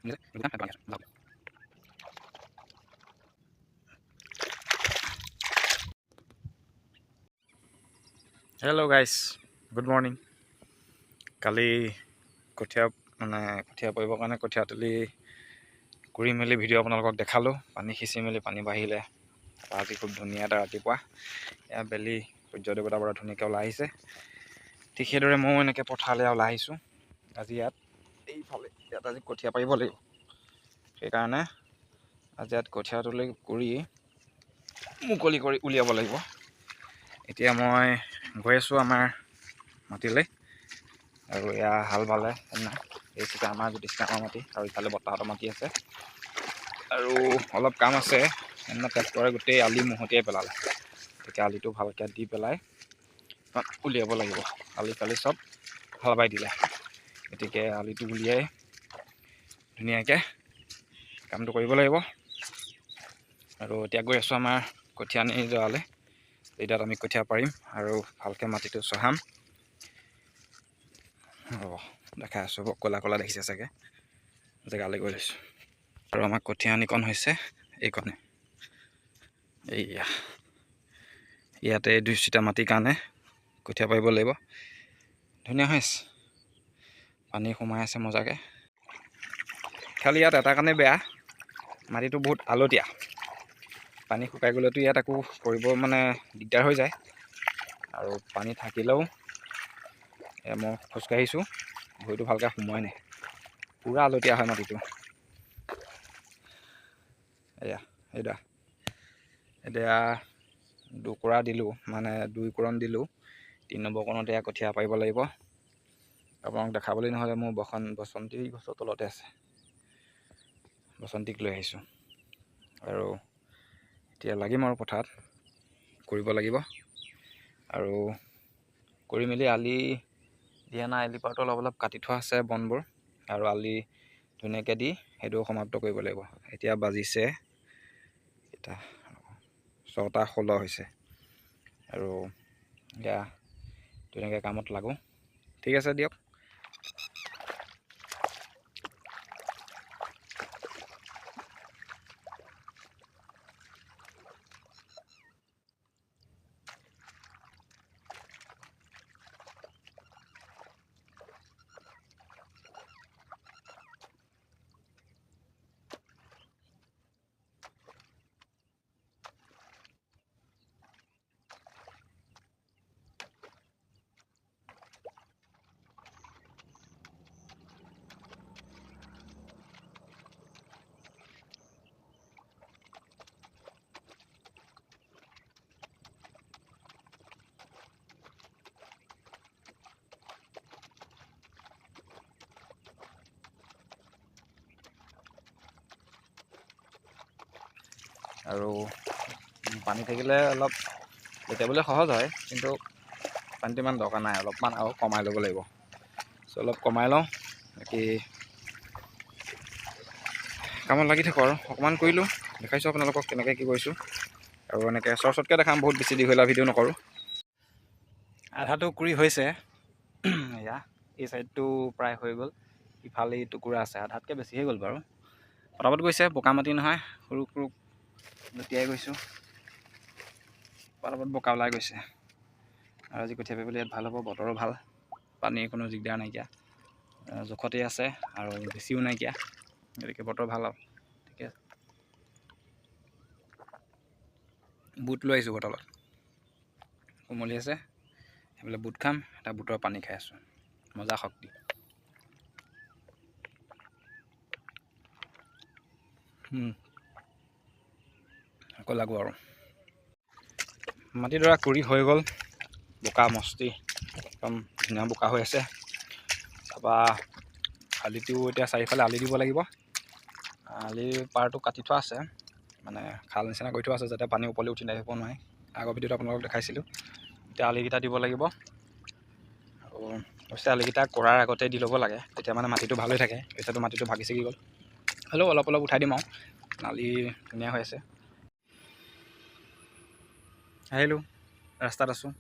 Hello' guys, good morning. কালি কঠীয়া পাৰিবৰ কাৰণে কঠীয়া তুলি কৰি মেলি ভিডিঅ' আপোনালোকক দেখালোঁ। পানী সিঁচি মেলি পানী বাঢ়িলে। আজি খুব ধুনীয়া এটা ৰাতিপুৱা, এয়া বেলি সূৰ্য দেৱতা পৰা ধুনীয়াকৈ ওলাই আহিছে। ঠিক সেইদৰে ময়ো এনেকৈ পথাৰলৈ ওলাই আহিছোঁ। আজি এইফালে আজি কঠীয়া পাৰিব লাগিব। সেইকাৰণে আজি ইয়াত কঠীয়া তুলি কৰি মুকলি কৰি উলিয়াব লাগিব। এতিয়া মই গৈ আছোঁ আমাৰ মাটিলৈ, আৰু এয়া হাল বালে এইকেইটা আমাৰ জ্যোতিষ্কামৰ মাটি, আৰু ইফালে বতাহতৰ মাটি আছে। আৰু অলপ কাম আছে, ট্ৰেক্টৰে গোটেই আলি মহতিয়াই পেলালে। এতিয়া আলিটো ভালকৈ দি পেলাই উলিয়াব লাগিব। আলি চালি চব হাল বাই দিলে, গতিকে আলিটো উলিয়াই ধুনীয়াকৈ কামটো কৰিব লাগিব। আৰু এতিয়া গৈ আছোঁ আমাৰ কঠীয়া আনি যোৱালে। এতিয়াত আমি কঠীয়া পাৰিম আৰু ভালকৈ মাটিটো চহাম। দেখাই আছোঁ, ক'লা ক'লা দেখিছে চাগে। জেগালৈ গৈ লৈছোঁ, আৰু আমাৰ কঠীয়া আনিকণ হৈছে এইকণে। এইয়া ইয়াতে 2 চিটা মাটিৰ কাৰণে কঠীয়া পাৰিব লাগিব। ধুনীয়া হৈ আছে, পানী সোমাই আছে মজাকৈ। খালি ইয়াত এটা কাৰণে বেয়া, মাটিটো বহুত আলতীয়া। পানী শুকাই গ'লেতো ইয়াত আকৌ কৰিব দিগদাৰ হৈ যায়। আৰু পানী থাকিলেও মই খোজকাঢ়িছোঁ, ভৰিটো ভালকৈ সোমোৱাই নাই। পূৰা আলতীয়া হয় মাটিটো। এতিয়া 2 কোৰা দিলোঁ, 2 কোৰণ দিলোঁ। 3 নম্বৰ কোৰণত এয়া কঠীয়া পাৰিব লাগিব। আপোনাক দেখাবলৈ নহ'লে মোৰ বসন্তী গছৰ তলতে আছে, বসন্তীক লৈ আহিছোঁ। আৰু এতিয়া লাগিম আৰু পথাৰত কৰিব লাগিব। আৰু কৰি মেলি আলি দিয়া নাই, আলি পাৰটো অলপ কাটি থোৱা আছে বনবোৰ, আৰু আলি ধুনীয়াকৈ দি সেইটো সমাপ্ত কৰিব লাগিব। এতিয়া বাজিছে 6:16 হৈছে, আৰু এতিয়া ধুনীয়াকৈ কামত লাগোঁ। ঠিক আছে দিয়ক। আৰু পানী থাকিলে অলপ লেটিয়াবলৈ সহজ হয়, কিন্তু পানীটো ইমান দৰকাৰ নাই। অলপমান আৰু কমাই ল'ব লাগিব। অলপ কমাই লওঁ, বাকী কামত লাগি থাকোঁ। আৰু অকণমান কৰিলোঁ, দেখাইছোঁ আপোনালোকক কেনেকৈ কি কৰিছোঁ। আৰু এনেকৈ চৰ্টকৈ দেখাম, বহুত বেছি দীঘলীয়া ভিডিঅ' নকৰোঁ। আধাটো কৰি হৈছে, এয়া এই চাইডটো প্ৰায় হৈ গ'ল। ইফালে টুকুৰা আছে, আধাতকৈ বেছি হৈ গ'ল বাৰু। পটাপট গৈছে, বোকা মাটি নহয়, সৰু সৰু লুটিয়াই গৈছোঁ। পটাপট বোকা ওলাই গৈছে। আৰু আজি কঠীয়া পাৰিবলৈ ইয়াত ভাল হ'ব, বতৰো ভাল, পানীৰ কোনো দিগদাৰ নাইকিয়া, জোখতে আছে আৰু বেছিও নাইকিয়া, গতিকে বতৰ ভাল আৰু ঠিকে আছে। বুট লৈ আহিছোঁ বটলত, কোমলি আছে। সেইফালে বুট খাম, এটা বুটৰ পানী খাই আছোঁ, মজা শক্তি। আকৌ লাগো আৰু। মাটিডৰা কৰি হৈ গ'ল, বোকা মস্তি, একদম ধুনীয়া বোকা হৈ আছে। তাৰপৰা আলিটো এতিয়া চাৰিওফালে আলি দিব লাগিব। আলিৰ পাৰটো কাটি থোৱা আছে, খাল নিচিনা কৰি থোৱা আছে, যাতে পানী ওপৰলৈ উঠি নাহিব নোৱাৰে। আগৰ ভিডিঅ'ত আপোনালোকক দেখাইছিলোঁ। এতিয়া আলিকেইটা দিব লাগিব। আৰু অৱশ্যে আলিকেইটা কৰাৰ আগতে দি ল'ব লাগে, তেতিয়া মাটিটো ভাল হৈ থাকে। এতিয়াতো মাটিটো ভাগি ছিগি গ'ল, হ'লেও অলপ অলপ উঠাই দিম আৰু। আলি ধুনীয়া হৈ আছে। আহিলোঁ, ৰাস্তাত আছোঁ।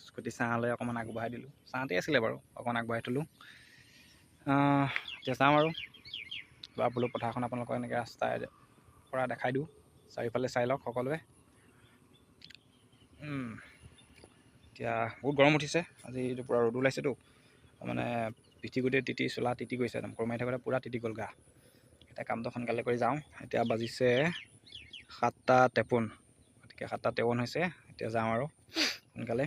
স্কুটি ছাঁলৈ অকণমান আগবঢ়াই দিলোঁ, ছাঁতেই আছিলে বাৰু, অকণমান আগবঢ়াই থলোঁ। এতিয়া যাওঁ আৰু বা বোলো পথাৰখন আপোনালোকক এনেকৈ ৰাস্তাৰ পৰা দেখাই দিওঁ, চাৰিওফালে চাই লওক সকলোৱে। এতিয়া বহুত গৰম উঠিছে আজি, পূৰা ৰ'দ ওলাইছেতো, মানে পিঠি গোটেই তিতি চোলা তিতি গৈছে, একদম কোৰ মাৰি থাকোঁতে পূৰা তিতি গ'ল গা। এতিয়া কামটো সোনকালে কৰি যাওঁ। এতিয়া বাজিছে 7:53, গতিকে 7:53 হৈছে। এতিয়া যাওঁ আৰু সোনকালে।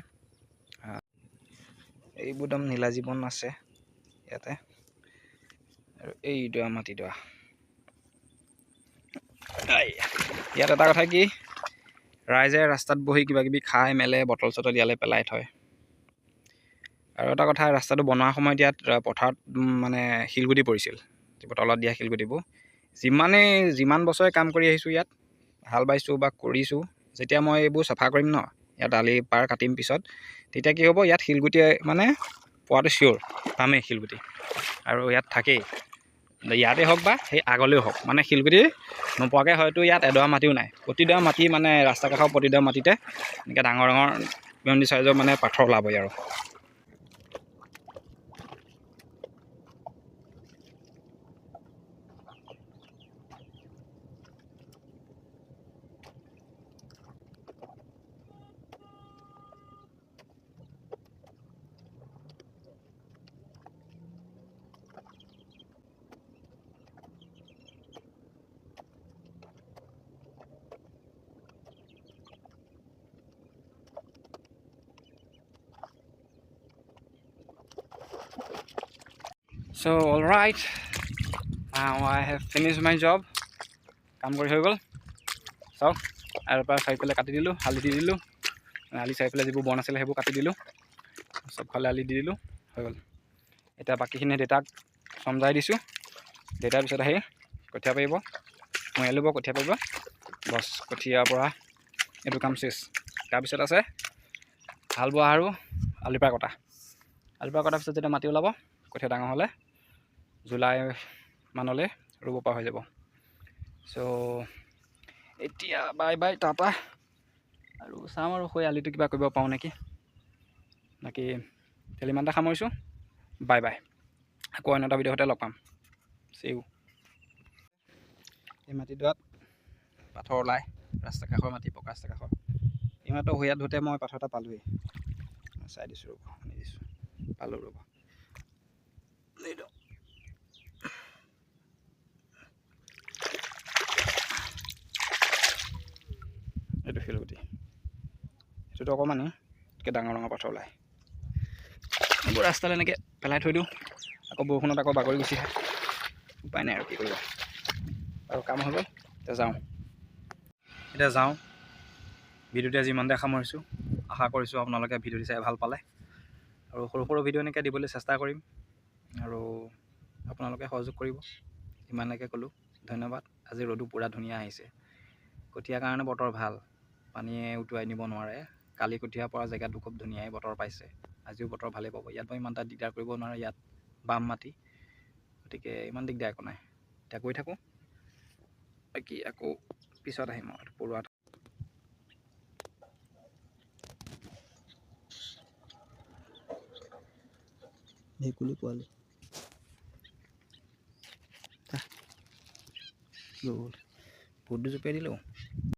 এইবোৰ একদম নীলা জীৱন আছে ইয়াতে, আৰু এইডৰা মাটিডৰা। ইয়াত এটা কথা কি, ৰাইজে ৰাস্তাত বহি কিবা কিবি খাই মেলে, বটল চটল ইয়ালৈ পেলাই থয়। আৰু এটা কথা, ৰাস্তাটো বনোৱাৰ সময়ত ইয়াত পথাৰত মানে শিলগুটি পৰিছিল, তলত দিয়া শিলগুটিবোৰ। যিমান বছৰে কাম কৰি আহিছোঁ ইয়াত, হাল বাইছোঁ বা কৰিছোঁ, যেতিয়া মই এইবোৰ চাফা কৰিম ন, ইয়াত আলি পাৰ কাটিম পিছত, তেতিয়া কি হ'ব, ইয়াত শিলগুটি মানে পোৱাটো চিয়'ৰ পামেই শিলগুটি, আৰু ইয়াত থাকেই। ইয়াতে হওক বা সেই আগলৈও হওক, মানে শিলগুটি নোপোৱাকৈ হয়তো ইয়াত এডৰা মাটিও নাই। প্ৰতিডৰা মাটি মানে ৰাস্তা কাষৰ প্ৰতিডৰা মাটিতে এনেকৈ ডাঙৰ ডাঙৰ বিয়ন্দী চাইজৰ মানে পাথৰ ওলাবই আৰু। So all right, now I have finished my job. কাম কৰি হৈ গ'ল। চাওক, আৰু পৰা চাৰিফালে কাটি দিলোঁ, হালি দি দিলোঁ, আলি চাৰিফালে যিবোৰ বন আছিলে সেইবোৰ কাটি দিলোঁ, চবফালে আলি দি দিলোঁ, হৈ গ'ল। এতিয়া বাকীখিনি দেউতাক চমজাই দিছোঁ। দেউতাৰ পিছত আহি কঠীয়া পাৰিব, মৰিয়াই ল'ব, কঠীয়া পাৰিব, বছ কঠীয়াৰ পৰা এইটো কাম চেছ। তাৰপিছত আছে হাল বোৱা আৰু আলি পৰা কটা। আলি পৰা কটাৰ পিছত যেতিয়া মাটি ওলাব, কঠীয়া ডাঙৰ হ'লে জুলাই মানলৈ ৰুব পৰা হৈ যাব। চ' এতিয়া বাই বাই, টাটা। আৰু চাম আৰু হৈ আলিটো কিবা কৰিব পাৰোঁ নেকি। বাকী ইমানতে সামৰিছোঁ, বাই বাই। আকৌ অন্য এটা ভিডিঅ' সৈতে লগ পাম। চিউ। এই মাটিডৰাত পাথৰ ওলাই, ৰাস্তা কাষৰ মাটি, পকা ৰাস্তা কাষৰ। ইমানটো হৈয়াত ধোতে মই পাথৰ এটা পালোঁৱেই, চাই দিছোঁ ৰ'ব, আনি দিছোঁ, পালোঁ ৰ'ব। এইটো শিলগুটি, সেইটোতো অকণমানি, এনেকৈ ডাঙৰ ডাঙৰ পাথৰ ওলায়। এইবোৰ ৰাস্তালৈ এনেকৈ পেলাই থৈ দিওঁ, আকৌ বৰষুণত আকৌ বাগৰি গুচি আহে, উপায় নাই আৰু কি কৰিব। আৰু কাম হৈ গ'ল, এতিয়া যাওঁ। ভিডিঅ'টো আজি ইমানতে সামৰিছোঁ। আশা কৰিছোঁ আপোনালোকে ভিডিঅ'টো চাই ভাল পালে, আৰু সৰু সৰু ভিডিঅ' এনেকৈ দিবলৈ চেষ্টা কৰিম, আৰু আপোনালোকে সহযোগ কৰিব। ইমানলৈকে ক'লোঁ, ধন্যবাদ। আজি ৰ'দো পূৰা ধুনীয়া আহিছে, কঠীয়াৰ কাৰণে বতৰ ভাল, পানীয়ে উটুৱাই নিব নোৱাৰে। কালি কঠীয়া পৰা জেগাটো খুব ধুনীয়াই বতৰ পাইছে, আজিও বতৰ ভালেই পাব। ইয়াত মই ইমান এটা দিগদাৰ কৰিব নোৱাৰে, ইয়াত বাম মাটি, গতিকে ইমান দিগদাৰ একো নাই। এতিয়া গৈ থাকোঁ, বাকী আকৌ পিছত আহিম আৰু পৰুৱাত। ভেকুলী পোৱালি গ'ল, ভূতটো জপিয়াই দিলোঁ।